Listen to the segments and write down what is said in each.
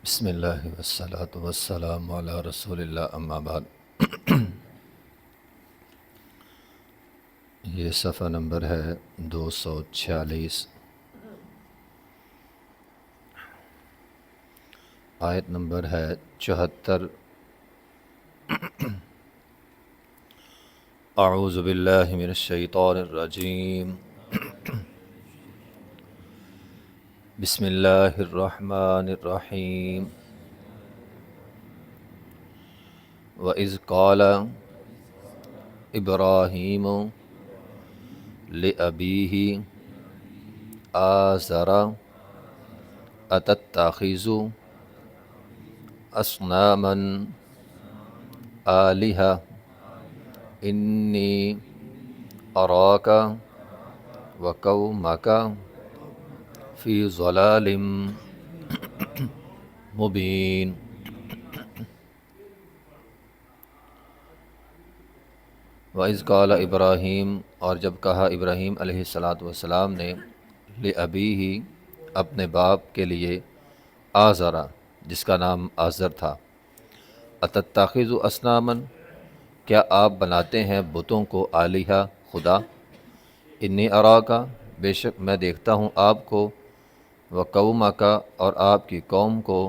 بسم اللہ والصلاة والسلام علی رسول اللہ اما بعد۔ یہ صفحہ نمبر ہے 246، آیت نمبر ہے 74۔ اعوذ باللہ من الشیطان الرجیم، بسم اللہ الرحمن الرحیم۔ وَإِذْ قَالَ إِبْرَاهِيمُ لِأَبِيهِ آزَرَ أَتَتَّخِذُ أَصْنَامًا آلِهَةً إِنِّي أَرَاكَ وَقَوْمَكَ فِي ضَلَالٍ مُبِينٍ۔ وَإِذْ قَالَ ابراہیم، اور جب کہا ابراہیم علیہ السلام نے، لِأَبِيهِ اپنے باپ کے لیے، آزرا جس کا نام آزر تھا، أَتَتَّخِذُ أَصْنَامًا کیا آپ بناتے ہیں بتوں کو، آلہہ خدا، انی اراکا بے شک میں دیکھتا ہوں آپ کو، وقومک اور آپ کی قوم کو،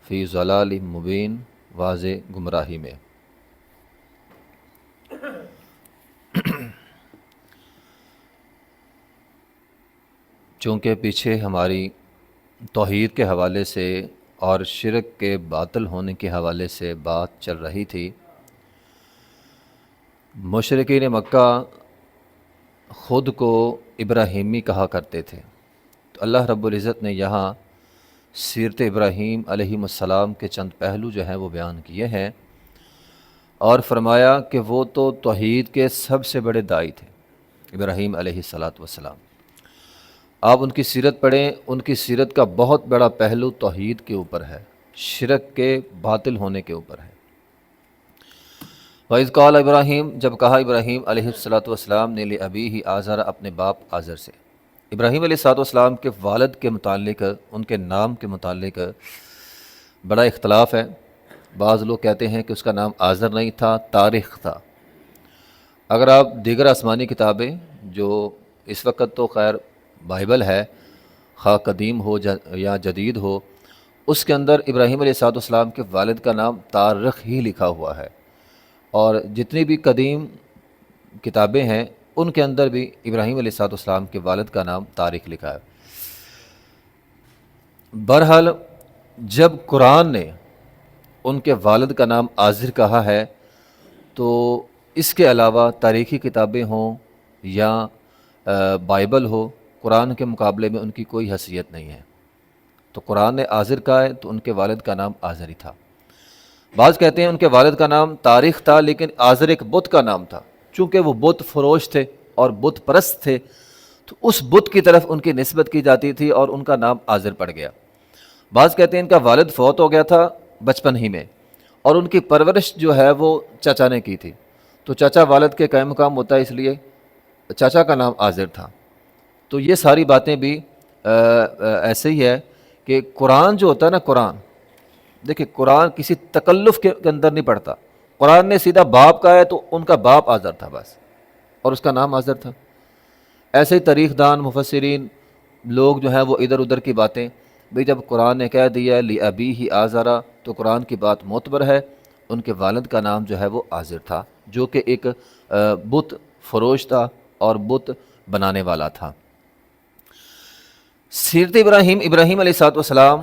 فی ضلال مبین واضح گمراہی میں۔ چونکہ پیچھے ہماری توحید کے حوالے سے اور شرک کے باطل ہونے کے حوالے سے بات چل رہی تھی، مشرکین مکہ خود کو ابراہیمی کہا کرتے تھے، تو اللہ رب العزت نے یہاں سیرت ابراہیم علیہ السلام کے چند پہلو جو ہیں وہ بیان کیے ہیں، اور فرمایا کہ وہ تو توحید کے سب سے بڑے داعی تھے ابراہیم علیہ السلام۔ آپ ان کی سیرت پڑھیں، ان کی سیرت کا بہت بڑا پہلو توحید کے اوپر ہے، شرک کے باطل ہونے کے اوپر ہے۔ وَإِذْ قَالَ ابراہیم جب کہا ابراہیم علیہ السلام نے، لِأَبِيهِ آزر اپنے باپ آزر سے۔ ابراہیم علیہ السلام کے والد کے متعلق، ان کے نام کے متعلق بڑا اختلاف ہے۔ بعض لوگ کہتے ہیں کہ اس کا نام آزر نہیں تھا، طارق تھا۔ اگر آپ دیگر آسمانی کتابیں جو اس وقت تو خیر بائبل ہے، خواہ قدیم ہو یا جدید ہو، اس کے اندر ابراہیم علیہ السلام کے والد کا نام طارق ہی لکھا ہوا ہے، اور جتنی بھی قدیم کتابیں ہیں ان کے اندر بھی ابراہیم علیہ السلام کے والد کا نام طارق لکھا ہے۔ بہرحال جب قرآن نے ان کے والد کا نام آزر کہا ہے، تو اس کے علاوہ تاریخی کتابیں ہوں یا بائبل ہو، قرآن کے مقابلے میں ان کی کوئی حیثیت نہیں ہے۔ تو قرآن نے آزر کہا ہے تو ان کے والد کا نام آزر ہی تھا۔ بعض کہتے ہیں ان کے والد کا نام طارق تھا، لیکن آزر ایک بت کا نام تھا، چونکہ وہ بت فروش تھے اور بت پرست تھے، تو اس بت کی طرف ان کی نسبت کی جاتی تھی اور ان کا نام آزر پڑ گیا۔ بعض کہتے ہیں ان کا والد فوت ہو گیا تھا بچپن ہی میں، اور ان کی پرورش جو ہے وہ چچا نے کی تھی، تو چچا والد کے قائم مقام ہوتا ہے، اس لیے چچا کا نام آزر تھا۔ تو یہ ساری باتیں بھی ایسے ہی ہے کہ قرآن جو ہوتا ہے نا، قرآن دیکھیں، قرآن کسی تکلف کے اندر نہیں پڑھتا۔ قرآن نے سیدھا باپ کہا ہے تو ان کا باپ آزر تھا بس، اور اس کا نام آزر تھا۔ ایسے ہی تاریخ دان مفسرین لوگ جو ہیں وہ ادھر ادھر کی باتیں، بھئی جب قرآن نے کہہ دیا لِأَبِيهِ آزَرَ تو قرآن کی بات معتبر ہے، ان کے والد کا نام جو ہے وہ آزر تھا، جو کہ ایک بت فروش تھا اور بت بنانے والا تھا۔ سیرت ابراہیم علیہ السلام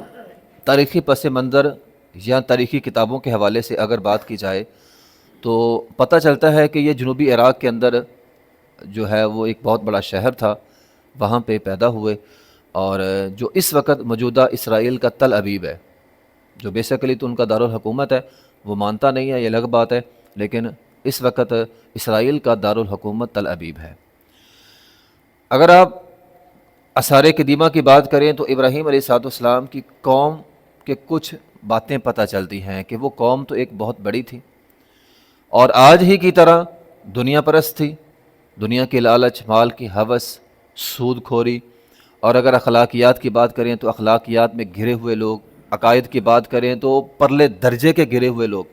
تاریخی پس منظر یا تاریخی کتابوں کے حوالے سے اگر بات کی جائے تو پتہ چلتا ہے کہ یہ جنوبی عراق کے اندر جو ہے وہ ایک بہت بڑا شہر تھا، وہاں پہ پیدا ہوئے، اور جو اس وقت موجودہ اسرائیل کا تل ابیب ہے، جو بیسیکلی تو ان کا دارالحکومت ہے، وہ مانتا نہیں ہے، یہ الگ بات ہے، لیکن اس وقت اسرائیل کا دارالحکومت تل ابیب ہے۔ اگر آپ آثار قدیمہ کی بات کریں تو ابراہیم علیہ السلام کی قوم کے کچھ باتیں پتہ چلتی ہیں کہ وہ قوم تو ایک بہت بڑی تھی، اور آج ہی کی طرح دنیا پرست تھی، دنیا کے لالچ، مال کی ہوس، سود خوری، اور اگر اخلاقیات کی بات کریں تو اخلاقیات میں گھرے ہوئے لوگ، عقائد کی بات کریں تو پرلے درجے کے گرے ہوئے لوگ.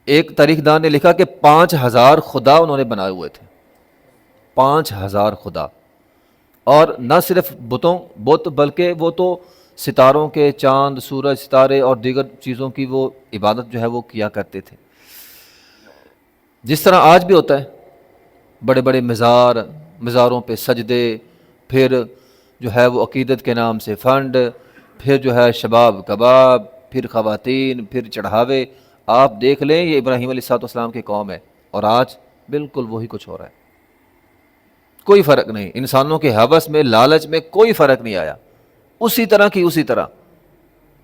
ایک تاریخ دان نے لکھا کہ 5000 خدا انہوں نے بنائے ہوئے تھے. 5000 خدا. اور نہ صرف بت بلکہ وہ تو ستاروں کے، چاند، سورج، ستارے اور دیگر چیزوں کی وہ عبادت جو ہے وہ کیا کرتے تھے. جس طرح آج بھی ہوتا ہے، بڑے بڑے مزاروں پہ سجدے، پھر جو ہے وہ عقیدت کے نام سے فنڈ، پھر جو ہے شباب کباب، پھر خواتین، پھر چڑھاوے. آپ دیکھ لیں یہ ابراہیم علیہ السلام کی قوم ہے، اور آج بالکل وہی کچھ ہو رہا ہے. کوئی فرق نہیں، انسانوں کے ہوس میں، لالچ میں کوئی فرق نہیں آیا، اسی طرح کی اسی طرح،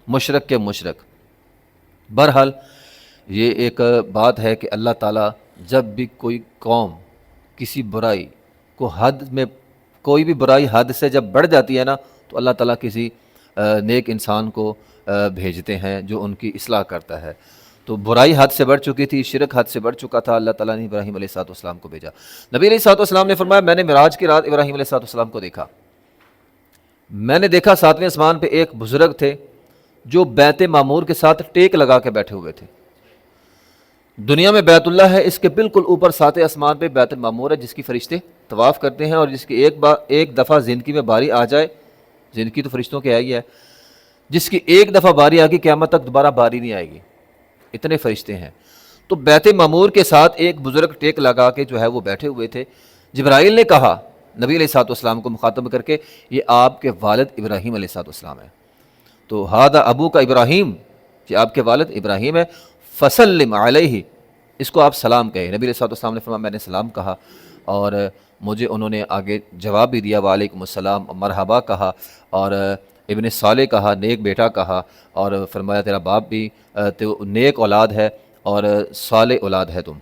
مشرک کے مشرک. بہرحال یہ ایک بات ہے کہ اللہ تعالیٰ جب بھی کوئی قوم کسی برائی کو حد میں، کوئی بھی برائی حد سے جب بڑھ جاتی ہے نا، تو اللہ تعالیٰ کسی نیک انسان کو بھیجتے ہیں جو ان کی اصلاح کرتا ہے. تو برائی حد سے بڑھ چکی تھی، شرک حد سے بڑھ چکا تھا، اللہ تعالیٰ نے ابراہیم علیہ السلام کو بھیجا. نبی علیہ السلام نے فرمایا میں نے معراج کی رات ابراہیم علیہ السلام کو دیکھا. میں نے دیکھا 7ویں آسمان پہ ایک بزرگ تھے جو بیت معمور کے ساتھ ٹیک لگا کے بیٹھے ہوئے تھے. دنیا میں بیت اللہ ہے، اس کے بالکل اوپر 7ویں آسمان پہ بیت المعمور ہے جس کی فرشتے طواف کرتے ہیں، اور جس کی ایک دفعہ زندگی میں باری آ جائے، زندگی تو فرشتوں کی آئی ہے، جس کی ایک دفعہ باری آ گئی قیامت تک دوبارہ باری نہیں آئے گی، اتنے فرشتے ہیں. تو بیت معمور کے ساتھ ایک بزرگ ٹیک لگا کے جو ہے وہ بیٹھے ہوئے تھے. جبرائیل نے کہا نبی علیہ السلام کو مخاطب کر کے، یہ آپ کے والد ابراہیم علیہ السلام ہے. تو ہذا ابو کا ابراہیم، کہ آپ کے والد ابراہیم ہے، فسلم علیہ، اس کو آپ سلام کہے. نبی علیہ السلام نے فرمایا میں نے سلام کہا، اور مجھے انہوں نے آگے جواب بھی دیا، وعلیکم السلام، مرحبا کہا، اور ابن صالح کہا، نیک بیٹا کہا، اور فرمایا تیرا باپ بھی تو نیک اولاد ہے اور صالح اولاد ہے تم.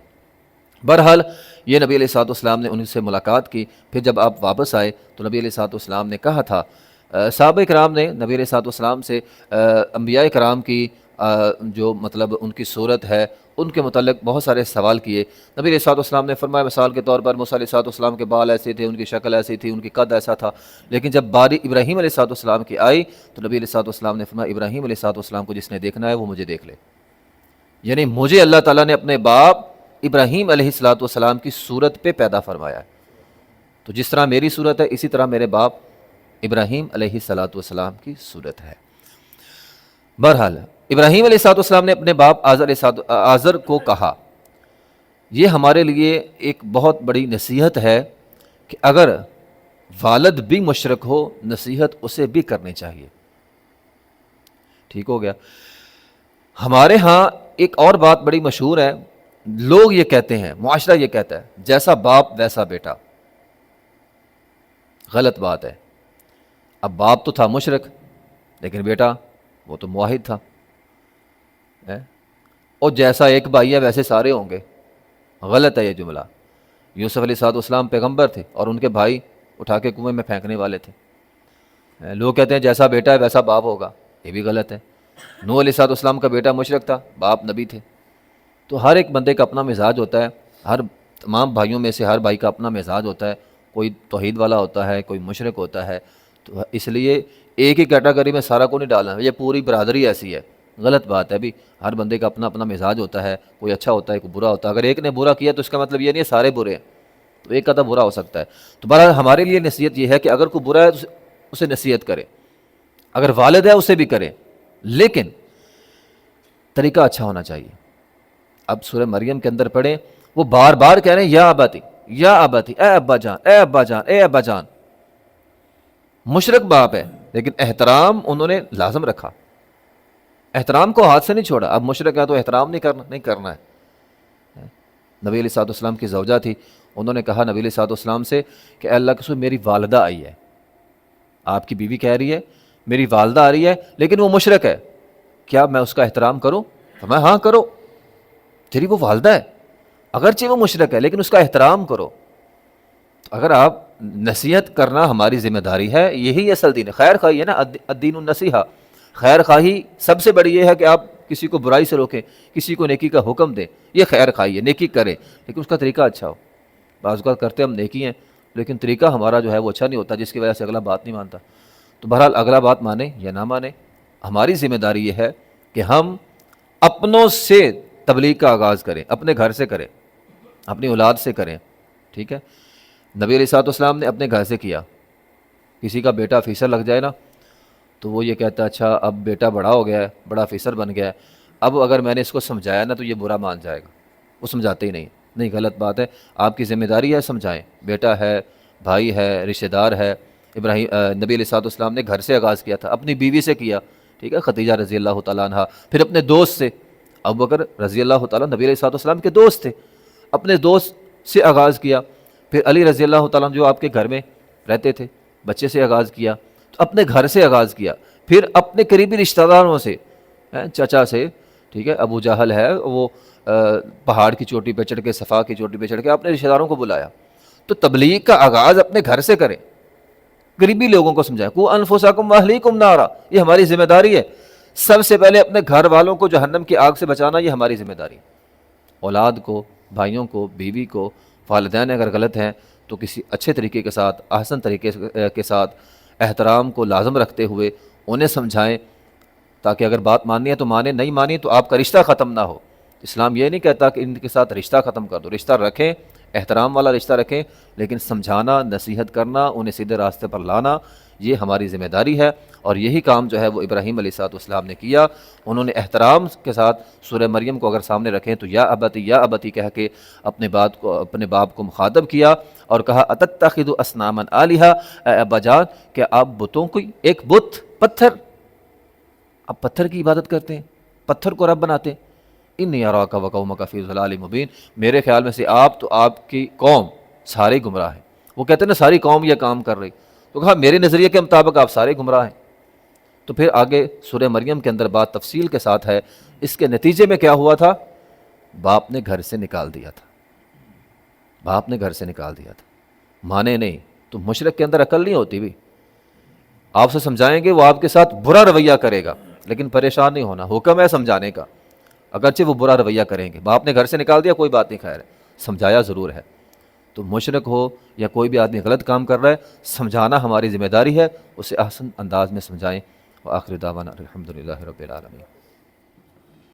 بہرحال یہ نبی علیہ السلام نے ان سے ملاقات کی. پھر جب آپ واپس آئے تو نبی علیہ السلام نے کہا تھا، صحابہ کرام نے نبی علیہ السلام سے انبیاء کرام کی جو مطلب ان کی صورت ہے ان کے متعلق بہت سارے سوال کیے. نبی علیہ السلام نے فرمایا مثال کے طور پر موسیٰ علیہ السلام کے بال ایسے تھے، ان کی شکل ایسی تھی، ان کی قد ایسا تھا. لیکن جب باری ابراہیم علیہ السلام کی آئی تو نبی علیہ السلام نے فرمایا ابراہیم علیہ السلام کو جس نے دیکھنا ہے وہ مجھے دیکھ لے. یعنی مجھے اللہ تعالیٰ نے اپنے باپ ابراہیم علیہ السلام کی صورت پہ پیدا فرمایا ہے. تو جس طرح میری صورت ہے اسی طرح میرے باپ ابراہیم علیہ السلام کی صورت ہے. بہرحال ابراہیم علیہ السلام نے اپنے باپ آزر کو کہا. یہ ہمارے لیے ایک بہت بڑی نصیحت ہے کہ اگر والد بھی مشرک ہو نصیحت اسے بھی کرنی چاہیے. ٹھیک ہو گیا. ہمارے ہاں ایک اور بات بڑی مشہور ہے، لوگ یہ کہتے ہیں، معاشرہ یہ کہتا ہے جیسا باپ ویسا بیٹا. غلط بات ہے. اب باپ تو تھا مشرک لیکن بیٹا وہ تو موحد تھا، اور جیسا ایک بھائی ہے ویسے سارے ہوں گے. غلط ہے یہ جملہ. یوسف علیہ السلام پیغمبر تھے اور ان کے بھائی اٹھا کے کنویں میں پھینکنے والے تھے. لوگ کہتے ہیں جیسا بیٹا ہے ویسا باپ ہوگا، یہ بھی غلط ہے. نوح علیہ السلام کا بیٹا مشرک تھا، باپ نبی تھے. تو ہر ایک بندے کا اپنا مزاج ہوتا ہے، ہر تمام بھائیوں میں سے ہر بھائی کا اپنا مزاج ہوتا ہے. کوئی توحید والا ہوتا ہے، کوئی مشرک ہوتا ہے. تو اس لیے ایک ہی کیٹیگری میں سارا کو نہیں ڈالنا، یہ پوری برادری ایسی ہے. غلط بات ہے. بھی ہر بندے کا اپنا اپنا مزاج ہوتا ہے، کوئی اچھا ہوتا ہے کوئی برا ہوتا ہے. اگر ایک نے برا کیا تو اس کا مطلب یہ نہیں ہے سارے برے ہیں، تو ایک کا تو برا ہو سکتا ہے. تو بہرحال ہمارے لیے نصیحت یہ ہے کہ اگر کوئی برا ہے تو اسے نصیحت کرے، اگر والد ہے اسے بھی کرے، لیکن طریقہ اچھا ہونا چاہیے. اب سورہ مریم کے اندر پڑھیں، وہ بار بار کہہ رہے ہیں یا اباتی یا اباتی، اے ابا جان اے ابا جان اے ابا جان. مشرک باپ ہے لیکن احترام انہوں نے لازم رکھا، احترام کو ہاتھ سے نہیں چھوڑا. اب مشرک ہے تو احترام نہیں کرنا ہے. نبی علیہ السلام کی زوجہ تھی، انہوں نے کہا نبی علیہ السلام سے کہ اے اللہ کے رسول میری والدہ آئی ہے، آپ کی بیوی کہہ رہی ہے میری والدہ آ رہی ہے لیکن وہ مشرک ہے، کیا میں اس کا احترام کروں؟ فرمایا ہاں کرو، تیری وہ والدہ ہے اگرچہ وہ مشرک ہے لیکن اس کا احترام کرو. اگر آپ نصیحت کرنا ہماری ذمہ داری ہے، یہی اصل دین ہے. خیر خواہی ہے نا، الدین النصیحہ. خیر خواہی سب سے بڑی یہ ہے کہ آپ کسی کو برائی سے روکیں، کسی کو نیکی کا حکم دیں. یہ خیر خواہی ہے، نیکی کریں لیکن اس کا طریقہ اچھا ہو. بعض اوقات کرتے ہم نیکی ہیں لیکن طریقہ ہمارا جو ہے وہ اچھا نہیں ہوتا، جس کی وجہ سے اگلا بات نہیں مانتا. تو بہرحال اگلا بات مانیں یا نہ مانیں، ہماری ذمہ داری یہ ہے کہ ہم اپنوں سے تبلیغ کا آغاز کریں، اپنے گھر سے کریں، اپنی اولاد سے کریں، ٹھیک ہے۔ نبی علیہ الصلوۃ والسلام نے اپنے گھر سے کیا۔ کسی کا بیٹا آفیسر لگ جائے نا تو وہ یہ کہتا ہے اچھا اب بیٹا بڑا ہو گیا ہے، بڑا آفیسر بن گیا ہے، اب اگر میں نے اس کو سمجھایا نا تو یہ برا مان جائے گا، وہ سمجھاتے ہی نہیں۔ نہیں، غلط بات ہے، آپ کی ذمہ داری ہے سمجھائیں، بیٹا ہے، بھائی ہے، رشتہ دار ہے۔ نبی علیہ الصلوۃ والسلام نے گھر سے آغاز کیا تھا، اپنی بیوی سے کیا، ٹھیک ہے، خدیجہ رضی اللہ تعالیٰ عنہ، پھر اپنے دوست سے، ابوبکر رضی اللہ تعالیٰ نبی علیہ الصلوۃ والسلام کے دوست تھے، اپنے دوست سے آغاز کیا، پھر علی رضی اللہ تعالیٰ عنہ جو آپ کے گھر میں رہتے تھے، بچے سے آغاز کیا، تو اپنے گھر سے آغاز کیا، پھر اپنے قریبی رشتہ داروں سے، چچا سے، ٹھیک ہے، ابو جہل ہے وہ پہاڑ کی چوٹی پہ چڑھ کے، صفا کی چوٹی پہ چڑھ کے اپنے رشتہ داروں کو بلایا۔ تو تبلیغ کا آغاز اپنے گھر سے کریں، قریبی لوگوں کو سمجھائیں، قوا انفسکم واہلیکم نارا، یہ ہماری ذمہ داری ہے۔ سب سے پہلے اپنے گھر والوں کو جہنم کی آگ سے بچانا، یہ ہماری ذمہ داری ہے۔ اولاد کو، بھائیوں کو، بیوی کو، والدین اگر غلط ہیں تو کسی اچھے طریقے کے ساتھ، احسن طریقے کے ساتھ، احترام کو لازم رکھتے ہوئے انہیں سمجھائیں، تاکہ اگر بات ماننی ہے تو مانیں، نہیں مانی تو آپ کا رشتہ ختم نہ ہو۔ اسلام یہ نہیں کہتا کہ ان کے ساتھ رشتہ ختم کر دو، رشتہ رکھیں، احترام والا رشتہ رکھیں، لیکن سمجھانا، نصیحت کرنا، انہیں سیدھے راستے پر لانا، یہ ہماری ذمہ داری ہے۔ اور یہی کام جو ہے وہ ابراہیم علیہ الصلوۃ والسلام نے کیا۔ انہوں نے احترام کے ساتھ سورہ مریم کو اگر سامنے رکھیں تو یا ابتی کہہ کے اپنے باپ کو مخاطب کیا اور کہا اتتخذ اصناما آلہہ، اے ابا جان کہ آپ بتوں کو، ایک بت، پتھر، آپ پتھر کی عبادت کرتے ہیں، پتھر کو رب بناتے ہیں۔ انی اراک وقومک فی ضلال مبین، میرے خیال میں سے آپ تو آپ کی قوم سارے گمراہ ہیں۔ وہ کہتے ہیں نا ساری قوم یہ کام کر رہی، تو کہا میرے نظریے کے مطابق آپ سارے گمراہ ہیں۔ تو پھر آگے سورہ مریم کے اندر بات تفصیل کے ساتھ ہے، اس کے نتیجے میں کیا ہوا تھا؟ باپ نے گھر سے نکال دیا تھا، باپ نے گھر سے نکال دیا تھا، مانے نہیں۔ تو مشرک کے اندر عقل نہیں ہوتی بھی، آپ سے سمجھائیں گے وہ آپ کے ساتھ برا رویہ کرے گا، لیکن پریشان نہیں ہونا، حکم ہے سمجھانے کا، اگرچہ وہ برا رویہ کریں گے۔ باپ نے گھر سے نکال دیا، کوئی بات نہیں، خیر ہے، سمجھایا ضرور ہے۔ تو مشرک ہو یا کوئی بھی آدمی غلط کام کر رہا ہے، سمجھانا ہماری ذمہ داری ہے، اسے احسن انداز میں سمجھائیں۔ وآخر دعوانا الحمدللہ رب العالمین۔